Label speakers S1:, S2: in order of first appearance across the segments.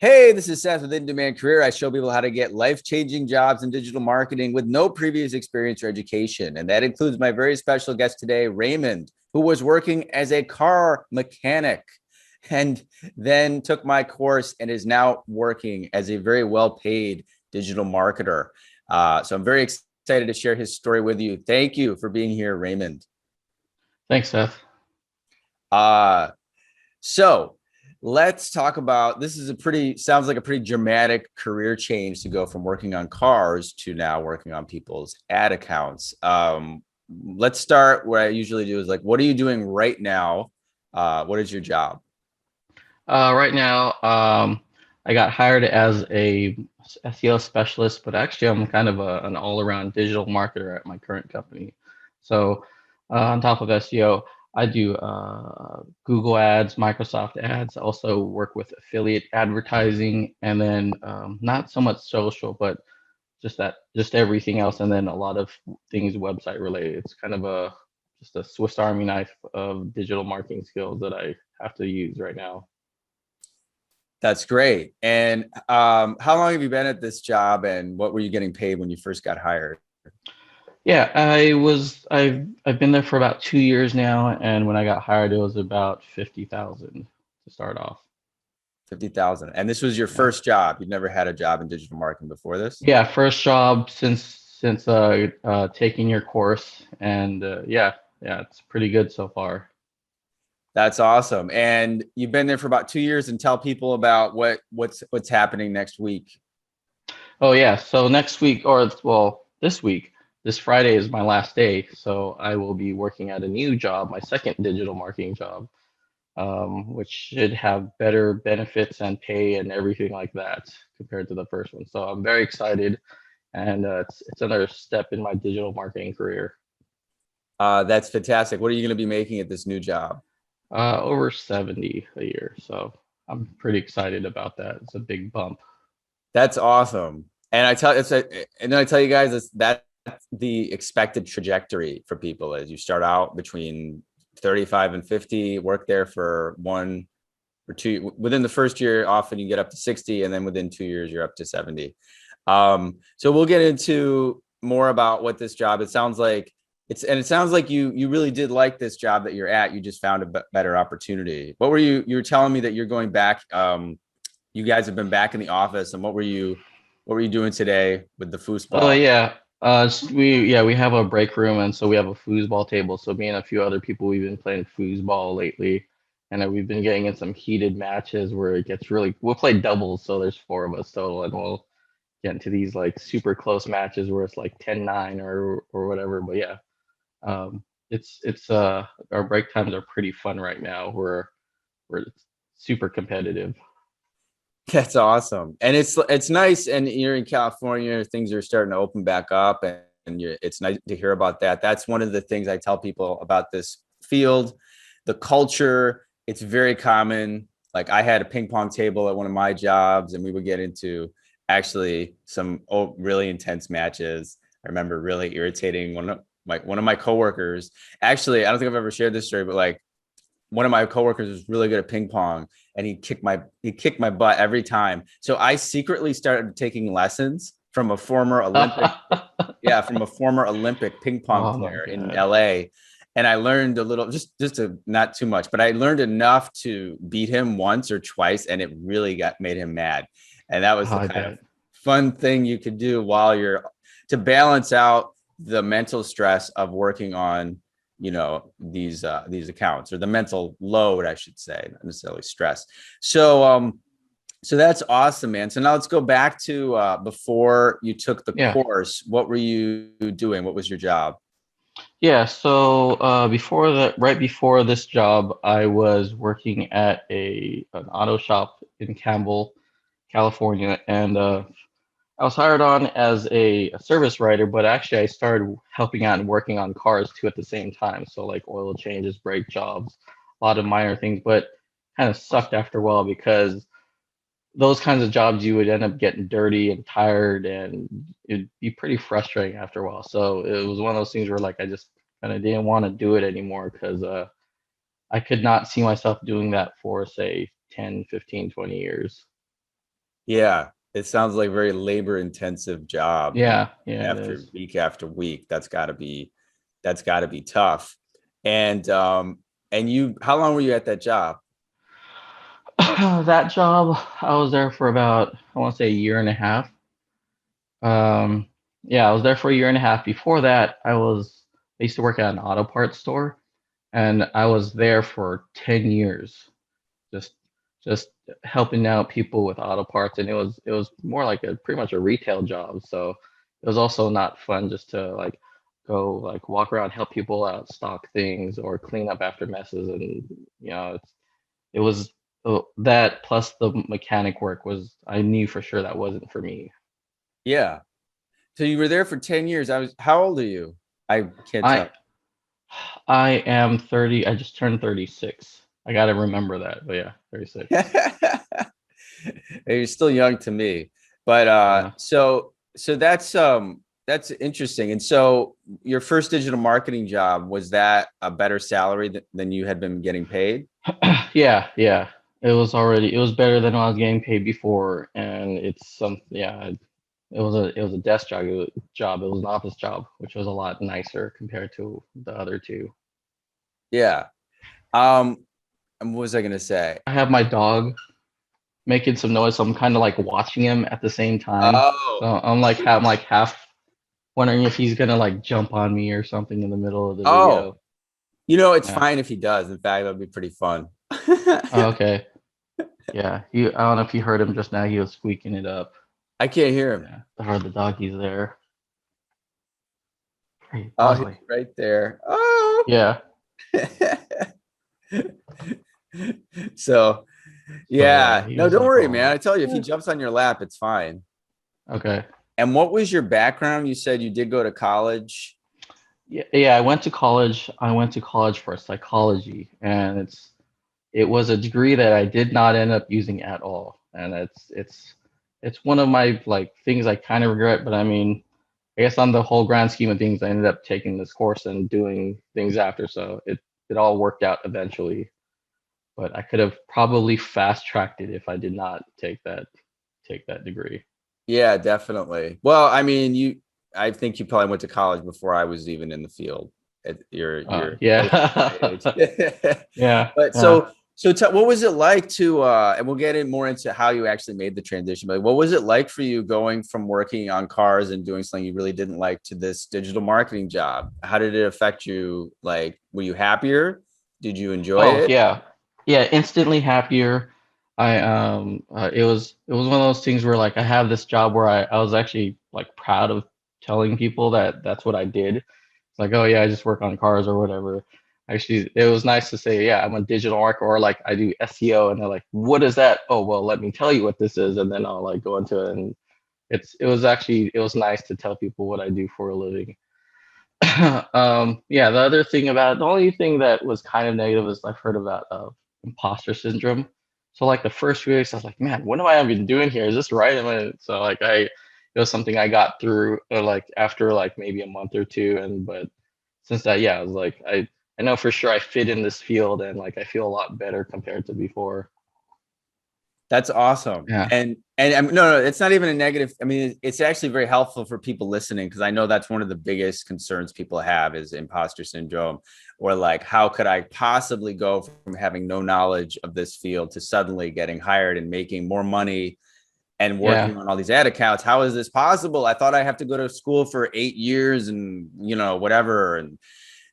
S1: Hey, this is Seth with In Demand Career. I show people how to get life-changing jobs in digital marketing with no previous experience or education. And that includes my very special guest today, Raymond, who was working as a car mechanic and then took my course and is now working as a very well-paid digital marketer. So I'm very excited to share his story with you. Thank you for being here, Raymond.
S2: Thanks, Seth.
S1: Uh, So let's talk about this. Sounds like a pretty dramatic career change to go from working on cars to now working on people's ad accounts. Let's start where I usually do is like, what are you doing right now? What is your job?
S2: Right now, I got hired as a SEO specialist, but actually, I'm kind of an all-around digital marketer at my current company. So, on top of SEO, I do Google ads, Microsoft ads. I also work with affiliate advertising, and then not so much social, but just everything else, and then a lot of things website related. It's kind of just a Swiss Army knife of digital marketing skills that I have to use right now.
S1: That's great. And how long have you been at this job, and what were you getting paid when you first got hired?
S2: Yeah, I've been there for about 2 years now, and when I got hired, it was about 50,000 to start off.
S1: 50,000. And this was your
S2: Yeah,
S1: first job. You've never had a job in digital marketing before this?
S2: yeah, first job since taking your course, and yeah, it's pretty good so far.
S1: That's awesome. And you've been there for about 2 years, and tell people about what's happening next week.
S2: Oh yeah, so next week, or well, this week, this Friday is my last day, so I will be working at a new job, my second digital marketing job, which should have better benefits and pay and everything like that compared to the first one. So I'm very excited, and it's another step in my digital marketing career.
S1: That's fantastic. What are you going to be making at this new job?
S2: Over 70 a year, so I'm pretty excited about that. It's a big bump.
S1: That's awesome. And and then I tell you guys that's the expected trajectory for people as you start out between 35 and 50, work there for 1 or 2. Within the first year, often you get up to 60, and then within 2 years, you're up to 70. So we'll get into more about what this job. It sounds like you really did like this job that you're at. You just found a better opportunity. You were telling me that you're going back. You guys have been back in the office, and what were you doing today with the
S2: Oh
S1: foosball?
S2: yeah, we have a break room, and so we have a foosball table. So me and a few other people, we've been playing foosball lately, and we've been getting in some heated matches where it gets really. We'll play doubles, so there's four of us total, and we'll get into these like super close matches where it's like 10-9 or whatever. But yeah, it's our break times are pretty fun right now. We're super competitive.
S1: That's awesome, and it's nice. And you're in California; things are starting to open back up, and it's nice to hear about that. That's one of the things I tell people about this field, the culture. It's very common. Like I had a ping pong table at one of my jobs, and we would get into actually some really intense matches. I remember really irritating one of my coworkers. Actually, I don't think I've ever shared this story, but like one of my coworkers was really good at ping pong, and he kicked my butt every time. So I secretly started taking lessons from a former Olympic, yeah, from a former Olympic ping pong
S2: Oh my
S1: player in
S2: God.
S1: LA. And I learned a little, just to, not too much, but I learned enough to beat him once or twice, and it really got made him mad. And that was
S2: Oh,
S1: the
S2: I
S1: kind of
S2: bet.
S1: fun thing you could do while you're to balance out the mental stress of working on these accounts, or the mental load, I should say, not necessarily stress. So that's awesome, man. So now let's go back to before you took the
S2: Yeah.
S1: course. What were you doing? What was your job?
S2: Yeah, so right before this job, I was working at a an auto shop in Campbell, California, and I was hired on as a service writer, but actually I started helping out and working on cars too at the same time. So like oil changes, brake jobs, a lot of minor things, but kind of sucked after a while because those kinds of jobs you would end up getting dirty and tired, and it'd be pretty frustrating after a while. So it was one of those things where like I just kind of didn't want to do it anymore because I could not see myself doing that for say 10, 15, 20 years.
S1: Yeah, it sounds like a very labor intensive job, and
S2: Yeah, yeah, it
S1: after
S2: is.
S1: week after week, that's got to be tough. And you, how long were you at that job?
S2: That job, I was there for about, I want to say a year and a half. Um, yeah, I was there for a year and a half. Before that, I used to work at an auto parts store, and I was there for 10 years, just just helping out people with auto parts, and it was more like a pretty much a retail job. So it was also not fun just to like go like walk around, help people out, stock things, or clean up after messes, and it was that plus the mechanic work was I knew for sure that wasn't for me.
S1: Yeah. So you were there for 10 years. How old are you? I can't
S2: I
S1: tell.
S2: I am 30. I just turned 36. I gotta remember that, but yeah, 36.
S1: You're still young to me. But
S2: Yeah.
S1: so that's interesting. And so your first digital marketing job, was that a better salary than you had been getting paid?
S2: Yeah, yeah. It was better than what I was getting paid before, and it's some yeah, it was a desk job. It was an office job, which was a lot nicer compared to the other two.
S1: Yeah. And what was I gonna say?
S2: I have my dog making some noise, so I'm kind of like watching him at the same time.
S1: Oh,
S2: So I'm like half wondering if he's gonna like jump on me or something in the middle of the
S1: oh,
S2: video.
S1: it's
S2: Yeah.
S1: fine if he does. In fact, that'd be pretty fun.
S2: Oh, okay. Yeah. I don't know if you heard him just now. He was squeaking it up.
S1: I can't hear him.
S2: Yeah. I heard the doggies there. Hey,
S1: Oh, he's
S2: dogly.
S1: right there. Oh.
S2: Yeah.
S1: So,
S2: So yeah,
S1: yeah.
S2: he
S1: No,
S2: was
S1: don't
S2: like,
S1: worry, man.
S2: oh,
S1: I tell you, if he
S2: yeah.
S1: jumps on your lap, it's fine.
S2: Okay.
S1: And what was your background? You said you did go to college.
S2: Yeah, yeah. I went to college. I went to college for psychology, and it was a degree that I did not end up using at all, and it's one of my like things I kind of regret. But I mean, I guess on the whole grand scheme of things, I ended up taking this course and doing things after, so it all worked out eventually. But I could have probably fast tracked it if I did not take that degree.
S1: Yeah, definitely. Well, I mean, I think you probably went to college before I was even in the field. You're close to my
S2: Yeah,
S1: age.
S2: yeah,
S1: But
S2: yeah.
S1: what was it like to and we'll get in more into how you actually made the transition, but what was it like for you going from working on cars and doing something you really didn't like to this digital marketing job? How did it affect you? Like, were you happier? Did you enjoy
S2: Oh
S1: it?
S2: yeah, yeah. Instantly happier. It was one of those things where like I have this job where I was actually like proud of telling people that that's what I did. It's like, oh yeah, I just work on cars or whatever. Actually, it was nice to say, yeah, I'm a digital marketer or like I do SEO, and they're like, what is that? Oh well, let me tell you what this is, and then I'll like go into it. And it was nice to tell people what I do for a living. Yeah, the only thing that was kind of negative is I've heard about imposter syndrome. So like the first few weeks, I was like, man, what am I even doing here? Is this right? So like it was something I got through like after like maybe a month or two, and but since that, yeah, I was like, I know for sure I fit in this field, and like I feel a lot better compared to before.
S1: That's awesome.
S2: Yeah,
S1: And no, it's not even a negative. I mean, it's actually very helpful for people listening because I know that's one of the biggest concerns people have is imposter syndrome, or like, how could I possibly go from having no knowledge of this field to suddenly getting hired and making more money and
S2: yeah,
S1: working on all these ad accounts? How is this possible? I thought I have to go to school for 8 years and whatever. And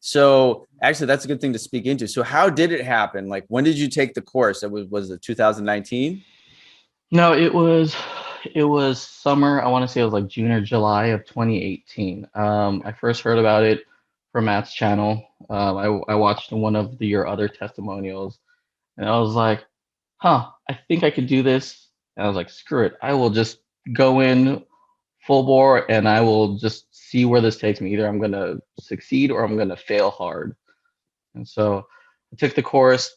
S1: so actually, that's a good thing to speak into. So how did it happen? Like, when did you take the course? Was it 2019?
S2: no, it was summer. I want to say it was like June or July of 2018. I first heard about it from Matt's channel. I watched one of your other testimonials, and I was like, "Huh, I think I could do this." And I was like, "Screw it, I will just go in full bore, and I will just see where this takes me. Either I'm gonna succeed or I'm gonna fail hard." And so I took the course.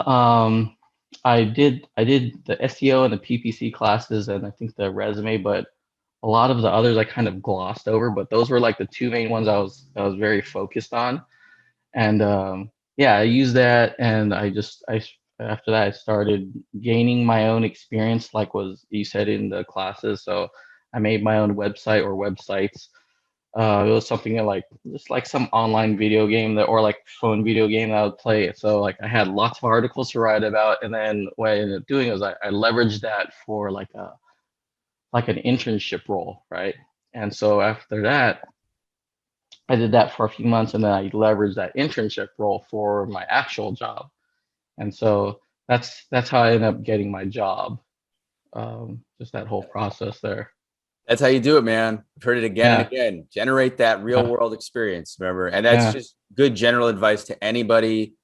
S2: um, I did the SEO and the PPC classes and I think the resume, but a lot of the others I kind of glossed over. But those were like the two main ones I was very focused on. And yeah, I used that and I after that, I started gaining my own experience, like was you said in the classes. So I made my own website or websites. It was something that like just like some online video game that or like phone video game that I would play. So like I had lots of articles to write about, and then what I ended up doing was I leveraged that for like an internship role, right? And so after that, I did that for a few months, and then I leveraged that internship role for my actual job. And so that's how I ended up getting my job. Just that whole process there.
S1: That's how you do it, man. I've heard it again and
S2: Yeah,
S1: again. Generate that real
S2: yeah,
S1: world experience, remember? And that's
S2: yeah.
S1: just good general advice to anybody,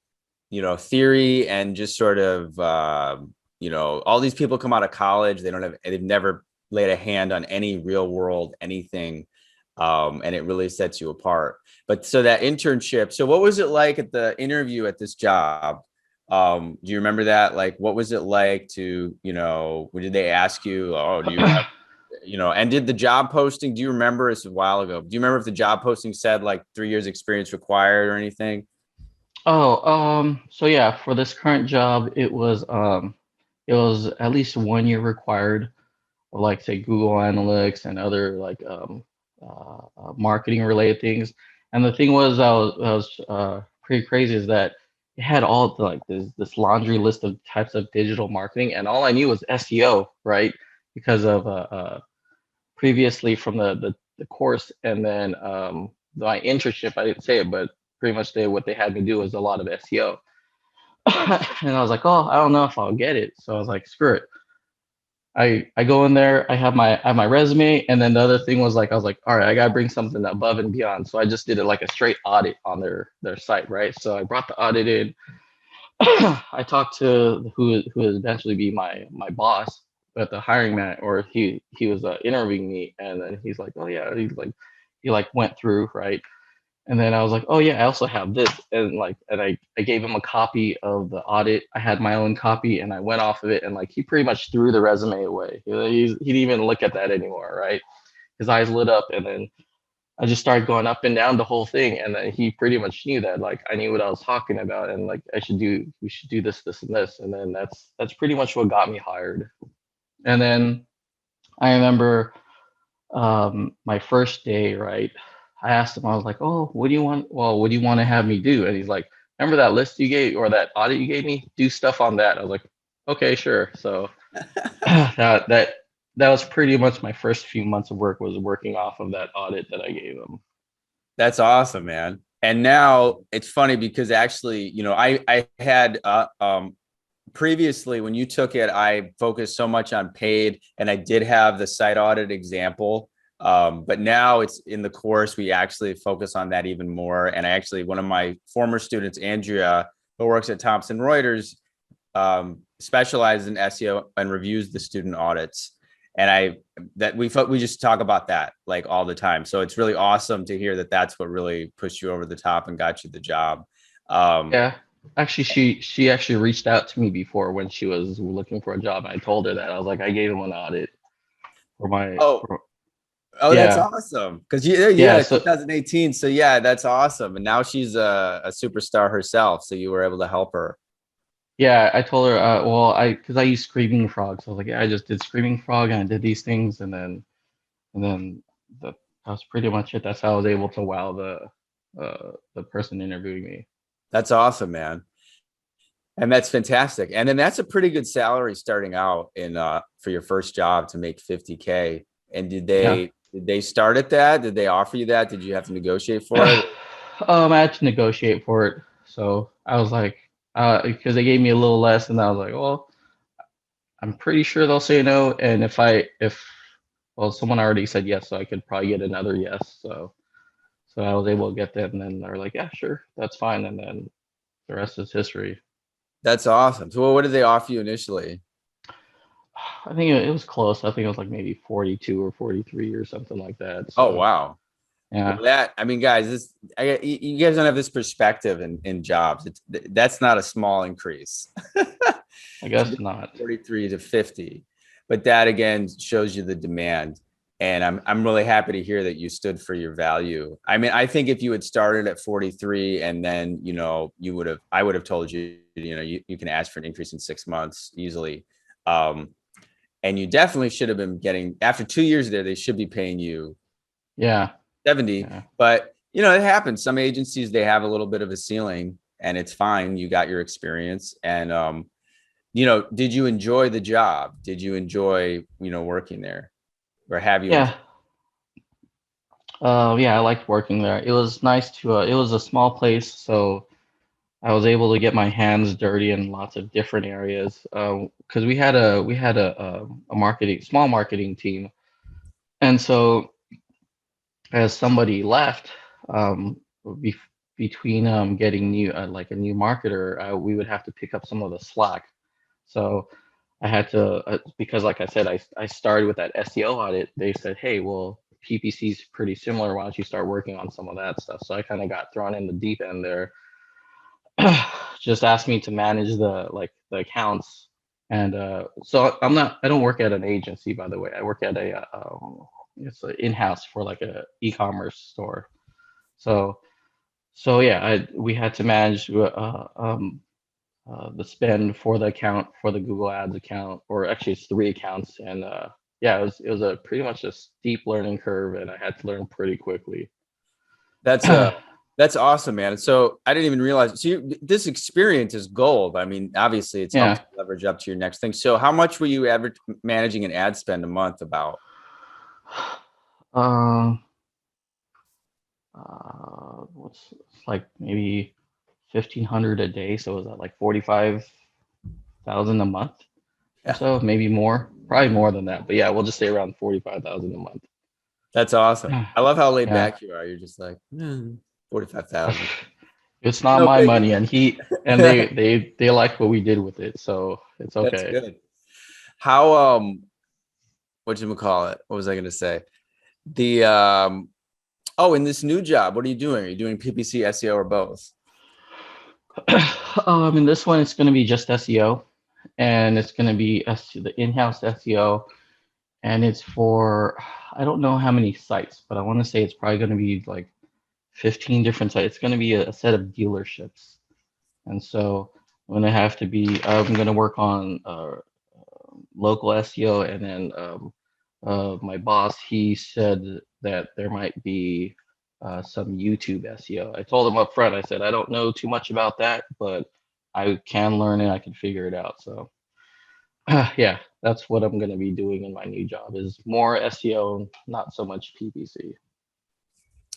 S1: theory and just sort of, all these people come out of college, they've never laid a hand on any real world, anything. And it really sets you apart. But so that internship, so what was it like at the interview at this job? Do you remember that? Like, what was it like to, did they ask you, oh, do you have, and did the job posting, do you remember, it's a while ago, do you remember if the job posting said like 3 years experience required or anything?
S2: Oh, so yeah, for this current job, it was at least 1 year required of like say Google Analytics and other like marketing related things. And the thing was, I was pretty crazy is that it had all the, like this laundry list of types of digital marketing, and all I knew was SEO, right? Because of previously from the course, and then my internship, I didn't say it, but pretty much what they had me do was a lot of SEO. And I was like, oh, I don't know if I'll get it. So I was like, screw it. I go in there, I have my resume, and then the other thing was like I was like, all right, I gotta bring something above and beyond. So I just did it like a straight audit on their site, right? So I brought the audit in. I talked to who would eventually be my boss, but the hiring man, or he was interviewing me, and then he's like, oh yeah, he like went through, right? And then I was like, oh yeah, I also have this. And like, and I gave him a copy of the audit. I had my own copy and I went off of it. And like, he pretty much threw the resume away. He didn't even look at that anymore, right? His eyes lit up. And then I just started going up and down the whole thing. And then he pretty much knew that like I knew what I was talking about. And like, we should do this, this, and this. And then that's pretty much what got me hired. And then I remember my first day, right? I asked him, I was like, "Oh, what do you want? Well, what do you want to have me do?" And he's like, "Remember that list you gave or that audit you gave me? Do stuff on that." I was like, "Okay, sure." So that was pretty much my first few months of work was working off of that audit that I gave him.
S1: That's awesome, man. And now it's funny because actually, I had previously when you took it, I focused so much on paid, and I did have the site audit example. But now it's in the course, we actually focus on that even more. And I actually, one of my former students, Andrea, who works at Thomson Reuters, specializes in SEO and reviews the student audits. And we just talk about that like all the time. So it's really awesome to hear that that's what really pushed you over the top and got you the job. Um,
S2: Yeah. Actually, she actually reached out to me before when she was looking for a job. And I told her that I was like, I gave him an audit for my
S1: oh,
S2: for,
S1: Oh, that's
S2: yeah.
S1: awesome. Because yeah,
S2: Yeah, so
S1: 2018. So yeah, that's awesome. And now she's a superstar herself. So you were able to help her.
S2: yeah, I told her, well, because I use Screaming Frog, so I was like, yeah, I just did Screaming Frog and I did these things, and then that was pretty much it. That's how I was able to wow the person interviewing me.
S1: That's awesome, man. And that's fantastic. And then that's a pretty good salary starting out in for your first job to make 50K. And
S2: Yeah.
S1: did they start at that? Did they offer you that? Did you have to negotiate for it?
S2: I had to negotiate for it, so I was like, because they gave me a little less, and I was like, well, I'm pretty sure they'll say no, and if well, someone already said yes, so I could probably get another yes, so I was able to get that, and then they're like, yeah, sure, that's fine, and then the rest is history.
S1: That's awesome. So what did they offer you initially?
S2: I think it was close. I think it was like maybe 42 or 43 or something like that.
S1: Oh,
S2: So
S1: wow.
S2: yeah,
S1: Well, I mean, guys, you guys don't have this perspective in jobs. That's not a small increase
S2: I
S1: to go
S2: guess
S1: from
S2: not.
S1: 43 to 50. But that again shows you the demand. And I'm really happy to hear that you stood for your value. I mean, I think if you had started at 43 and then, I would have told you, you can ask for an increase in 6 months easily. Um, and you definitely should have been getting, after 2 years there, they should be paying you
S2: Yeah.
S1: 70.
S2: Yeah.
S1: But, it happens. Some agencies, they have a little bit of a ceiling, and it's fine. You got your experience. And, did you enjoy the job? Did you enjoy, working there? Or have you enjoyed?
S2: Yeah. Yeah, I liked working there. It was nice to, it was a small place, so I was able to get my hands dirty in lots of different areas. Because we had a small marketing team, and so as somebody left, um, be, between getting like a new marketer, we would have to pick up some of the slack. So I had to, because like I said, I started with that SEO audit. They said, hey, well, PPC is pretty similar. Why don't you start working on some of that stuff? So I kind of got thrown in the deep end there. Just asked me to manage the accounts. And so I don't work at an agency, by the way. I work at it's an in-house for like a e-commerce store. So, so yeah, we had to manage the spend for the account, for the Google Ads account, or actually it's 3 accounts. And yeah, it was a pretty much a steep learning curve, and I had to learn pretty quickly.
S1: That's uh that's awesome, man. So I didn't even realize. So this experience is gold. I mean, obviously, it's helped
S2: Yeah.
S1: you leverage up to your next thing. So how much were you managing an ad spend a month about?
S2: Um, what's it's like maybe 1,500 a day, so is that like 45,000 a month or
S1: Yeah,
S2: so? Maybe more, probably more than that. But yeah, we'll just say around 45,000 a month.
S1: that's awesome. I love how laid
S2: Yeah.
S1: back you are. You're just like 45,000.
S2: It's not
S1: No
S2: my
S1: biggie.
S2: money, and they liked what we did with it, so it's
S1: That's
S2: okay.
S1: good. How what you call it? What was I going to say? The oh, in this new job, what are you doing? Are you doing PPC, SEO, or both?
S2: In this one, it's going to be just SEO, and it's going to be the in-house SEO, and it's for, I don't know how many sites, but I want to say it's probably going to be like 15 different sites. It's going to be a set of dealerships, and so I'm going to work on local SEO, and then my boss, he said that there might be some YouTube SEO. I told him up front, I said, I don't know too much about that, but I can learn it, I can figure it out. So yeah, that's what I'm going to be doing in my new job, is more SEO, not so much PPC.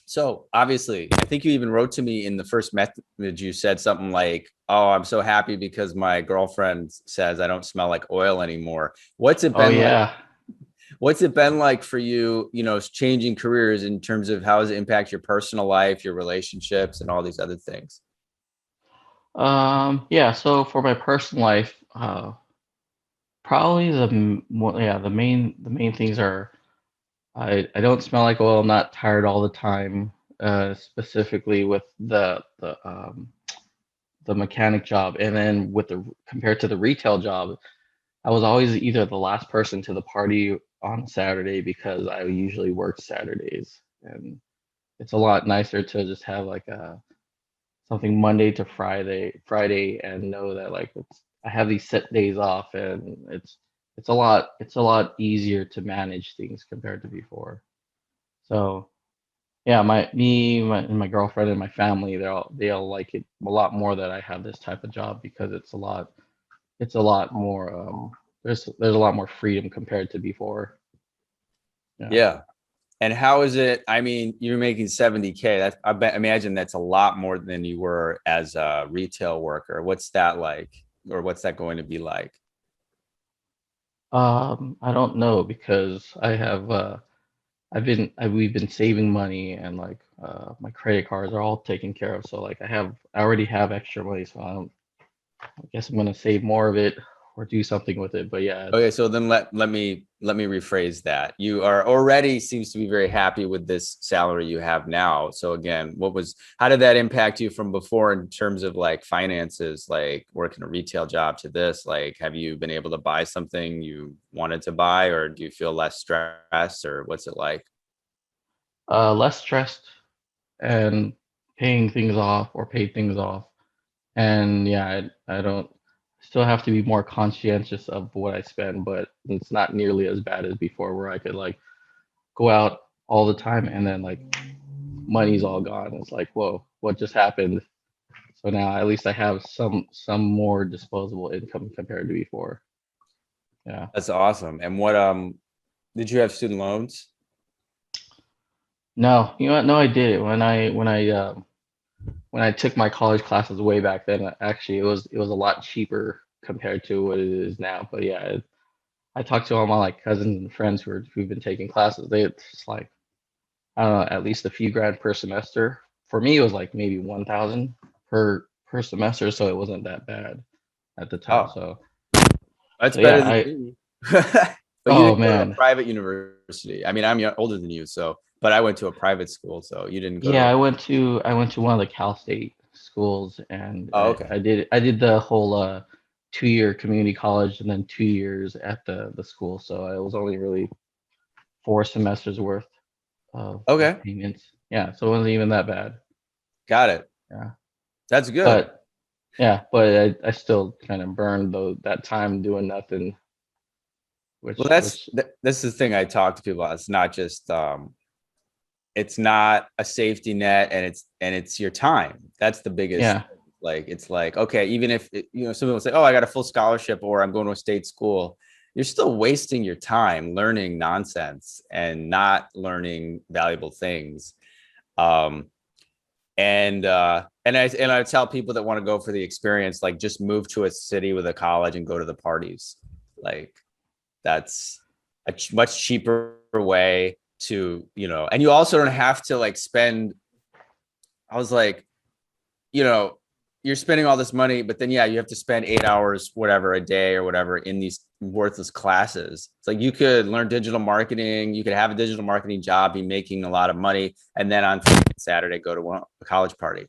S1: So obviously, I think you even wrote to me in the first message. You said something like, "Oh, I'm so happy because my girlfriend says I don't smell like oil anymore." What's it
S2: Oh
S1: been like?
S2: yeah.
S1: What's it been like for you? Changing careers in terms of how does it impact your personal life, your relationships, and all these other things?
S2: Yeah, so for my personal life, probably the main things are, I don't smell like oil. I'm not tired all the time. Specifically with the mechanic job, and then with the compared to the retail job, I was always either the last person to the party on Saturday because I usually work Saturdays, and it's a lot nicer to just have like a something Monday to Friday, and know that like I have these set days off, and it's a lot easier to manage things compared to before. So yeah, and my girlfriend and my family, they all like it a lot more that I have this type of job, because it's a lot more there's a lot more freedom compared to before. Yeah.
S1: Yeah. And how is it? I mean, you're making 70K. Imagine that's a lot more than you were as a retail worker. What's that like? Or what's that going to be like?
S2: I don't know, because we've been saving money, and like my credit cards are all taken care of. So like I already have extra money, so I guess I'm gonna save more of it or do something with it. But yeah,
S1: Okay,
S2: it's
S1: so then let me let me rephrase that. You are already seems to be very happy with this salary you have now. So again, how did that impact you from before in terms of like finances, like working a retail job to this? Like, have you been able to buy something you wanted to buy, or do you feel less stress, or what's it like?
S2: Less stressed and paying things off or paid things off. And yeah, I don't still have to be more conscientious of what I spend, but it's not nearly as bad as before where I could like go out all the time and then like money's all gone. It's like, whoa, what just happened? So now at least I have some more disposable income compared to before. Yeah.
S1: That's awesome. And what did you have student loans?
S2: No, you know what? No, I did it when I took my college classes way back then. Actually, it was a lot cheaper compared to what it is now. But yeah, I talked to all my like cousins and friends who've been taking classes. It's like I don't know, at least a few grand per semester. For me, it was like maybe 1,000 per semester, so it wasn't that bad at the time.
S1: Oh,
S2: So
S1: that's
S2: so yeah,
S1: better than
S2: I
S1: me. But you
S2: oh
S1: didn't go to a
S2: man,
S1: private university. I mean, I'm older than you, so but I went to a private school, so you didn't go to
S2: yeah,
S1: a.
S2: I went to one of the Cal State schools, and
S1: Oh,
S2: I,
S1: okay.
S2: I did I did the whole 2 year community college and then 2 years at the school. So I was only really 4 semesters worth of
S1: Okay.
S2: payments. Yeah, so it wasn't even that bad.
S1: Got it.
S2: Yeah,
S1: That's good.
S2: but yeah, but I still kind of burned that time doing nothing,
S1: Well,
S2: which
S1: this is the thing I talk to people about. It's not a safety net, and it's your time. That's the biggest.
S2: yeah
S1: Like it's like, okay, even if some people say, oh, I got a full scholarship or I'm going to a state school, you're still wasting your time learning nonsense and not learning valuable things. Um, and I tell people that want to go for the experience, like just move to a city with a college and go to the parties. Like that's a much cheaper way to, and you also don't have to like spend. I was like, you know, you're spending all this money, but then yeah, you have to spend 8 hours, whatever, a day or whatever in these worthless classes. It's like you could learn digital marketing, you could have a digital marketing job, be making a lot of money, and then on Saturday go to a college party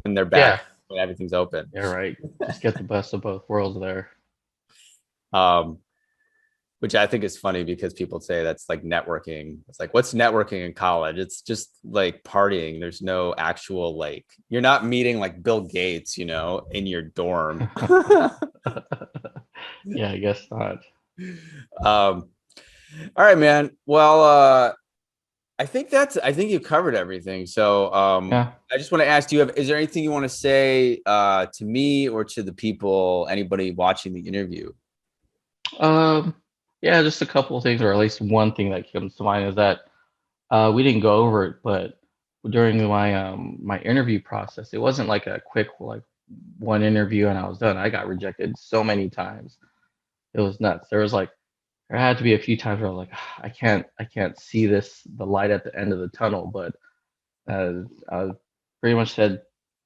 S1: when they're back
S2: yeah
S1: when everything's open.
S2: yeah right. Just get the best of both worlds there.
S1: Um, which I think is funny because people say that's like networking. It's like, what's networking in college? It's just like partying. There's no actual, like, you're not meeting like Bill Gates, in your dorm.
S2: Yeah, I guess not.
S1: All right, man. Well, I think you covered everything. So,
S2: Yeah.
S1: I just want to ask, is there anything you want to say, to me or to the people, anybody watching the interview?
S2: Um, yeah, just a couple of things, or at least one thing that comes to mind is that we didn't go over it, but during my interview process, it wasn't like a quick like one interview and I was done. I got rejected so many times. It was nuts. There had to be a few times where I was like, "Ah, I can't see the light at the end of the tunnel." But I pretty much said,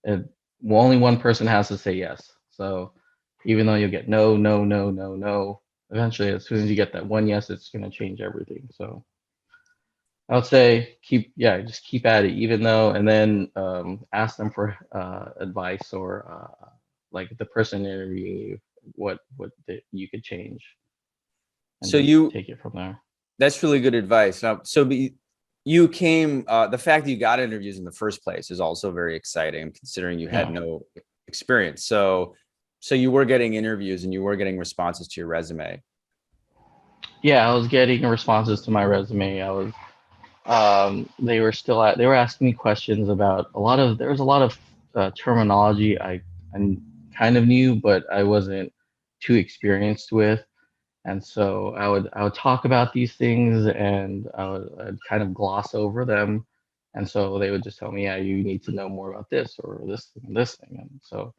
S2: uh, well, only one person has to say yes. So even though you'll get no, no, no, no, no, eventually, as soon as you get that one yes, it's going to change everything. So I would say just keep at it, even though, and then ask them for advice or like the person interviewing you, what you could change, and
S1: So
S2: just
S1: you
S2: take it from there.
S1: That's really good advice. Now, the fact that you got interviews in the first place is also very exciting, considering you had
S2: Yeah.
S1: no experience. So you were getting interviews and you were getting responses to your resume.
S2: Yeah, I was getting responses to my resume. They were asking me questions about there was a lot of terminology I kind of knew, but I wasn't too experienced with. And so I would talk about these things and I'd kind of gloss over them. And so they would just tell me, yeah, you need to know more about this or this thing and this thing. And so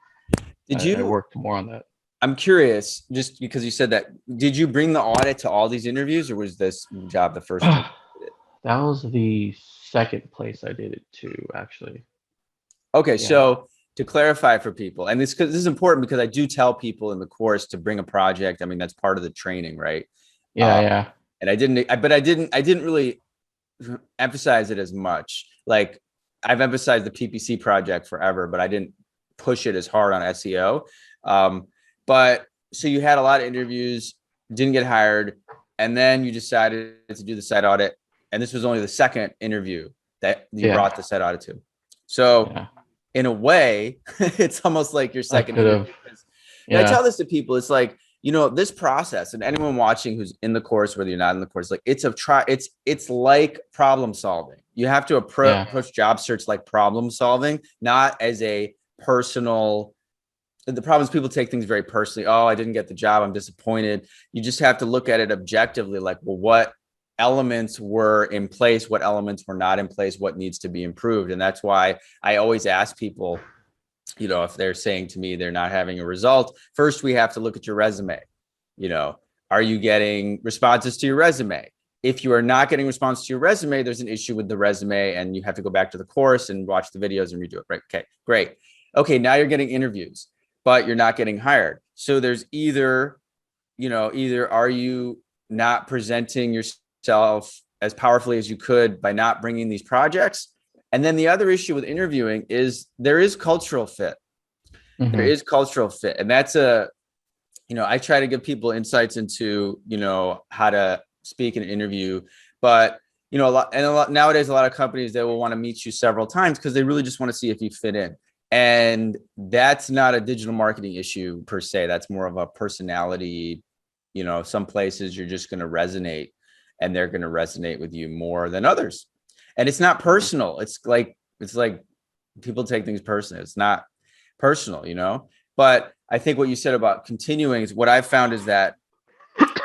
S1: Did
S2: I
S1: you?
S2: worked more on that.
S1: I'm curious, just because you said that. Did you bring the audit to all these interviews, or was this job the first time you did it?
S2: That was the second place I did it to, actually.
S1: Okay,
S2: Yeah.
S1: so to clarify for people, and this is important because I do tell people in the course to bring a project. I mean, that's part of the training, right?
S2: Yeah, yeah,
S1: And I didn't really emphasize it as much. Like I've emphasized the PPC project forever, but I didn't push it as hard on SEO. But so you had a lot of interviews, didn't get hired, and then you decided to do the site audit. And this was only the second interview that you
S2: yeah,
S1: brought the site audit to. So
S2: yeah.
S1: in a way, it's almost like your
S2: I
S1: second
S2: could have.
S1: interview. And I
S2: Yeah,
S1: tell this to people, it's like, this process, and anyone watching who's in the course, whether you're not in the course, like it's like problem solving. You have to
S2: yeah,
S1: approach job search like problem solving, not as a personal. The problem is people take things very personally. Oh, I didn't get the job, I'm disappointed. You just have to look at it objectively, like, well, what elements were in place, what elements were not in place, what needs to be improved. And that's why I always ask people, if they're saying to me they're not having a result, first we have to look at your resume. Are you getting responses to your resume? If you are not getting response to your resume, there's an issue with the resume and you have to go back to the course and watch the videos and redo it. Right? Okay, great. Okay, now you're getting interviews, but you're not getting hired. So there's either are you not presenting yourself as powerfully as you could by not bringing these projects? And then the other issue with interviewing is there is cultural fit. There
S2: hmm
S1: is cultural fit. And that's I try to give people insights into, how to speak in an interview, but nowadays, a lot of companies, they will want to meet you several times because they really just want to see if you fit in. And that's not a digital marketing issue per se. That's more of a personality. Some places you're just going to resonate and they're going to resonate with you more than others. And it's not personal. It's like people take things personally. It's not personal. But I think what you said about continuing is what I've found is that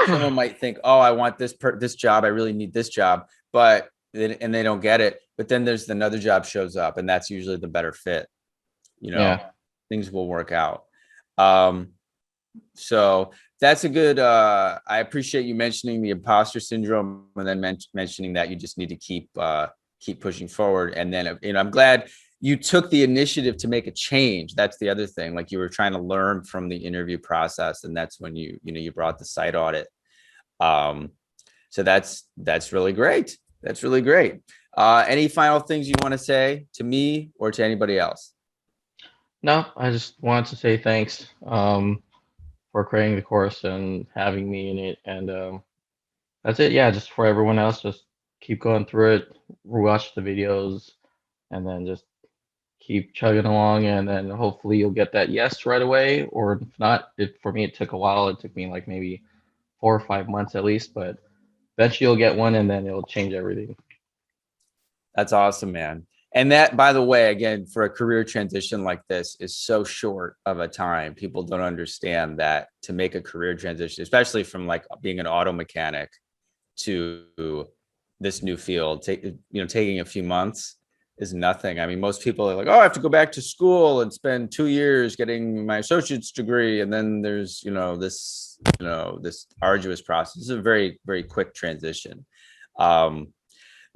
S1: someone might think, oh, I want this job. I really need this job, and they don't get it. But then there's another job shows up and that's usually the better fit.
S2: Yeah,
S1: Things will work out. So that's a good, I appreciate you mentioning the imposter syndrome and then mentioning that you just need to keep pushing forward. And then, I'm glad you took the initiative to make a change. That's the other thing. Like you were trying to learn from the interview process. And that's when you brought the site audit. Um, so that's really great. That's really great. Any final things you want to say to me or to anybody else?
S2: no, I just wanted to say thanks for creating the course and having me in it, and that's it. Yeah, just for everyone else, just keep going through it, watch the videos, and then just keep chugging along, and then hopefully you'll get that yes right away. Or if not, for me it took a while. It took me like maybe 4 or 5 months at least, but eventually you'll get one, and then it'll change everything.
S1: That's awesome, man. And that, by the way, again, for a career transition like this is so short of a time. People don't understand that to make a career transition, especially from like being an auto mechanic to this new field, taking a few months is nothing. I mean, most people are like, oh, I have to go back to school and spend 2 years getting my associate's degree. And then there's, this arduous process. It's a very, very quick transition. But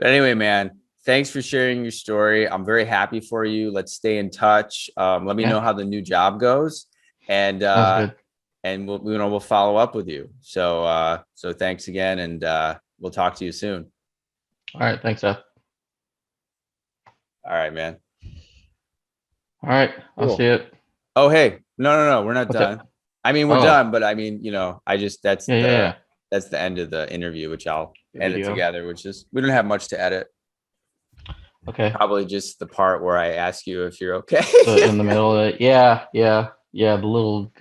S1: anyway, man, thanks for sharing your story. I'm very happy for you. Let's stay in touch. Let me know
S2: Yeah,
S1: how the new job goes, and
S2: sounds good.
S1: we'll follow up with you. So thanks again, and we'll talk to you soon.
S2: All right, thanks, Seth.
S1: All right, man.
S2: All right, I'll see
S1: Cool.
S2: it.
S1: Oh, hey, no, we're not
S2: What's
S1: done.
S2: up?
S1: I mean, we're
S2: Oh,
S1: done, but I mean, I just
S2: yeah, yeah, yeah.
S1: that's the end of the interview, which I'll
S2: The
S1: edit
S2: video.
S1: together. Which is we don't have much to edit.
S2: Okay.
S1: Probably just the part where I ask you if you're okay.
S2: So in the middle of it, yeah, yeah, yeah. The little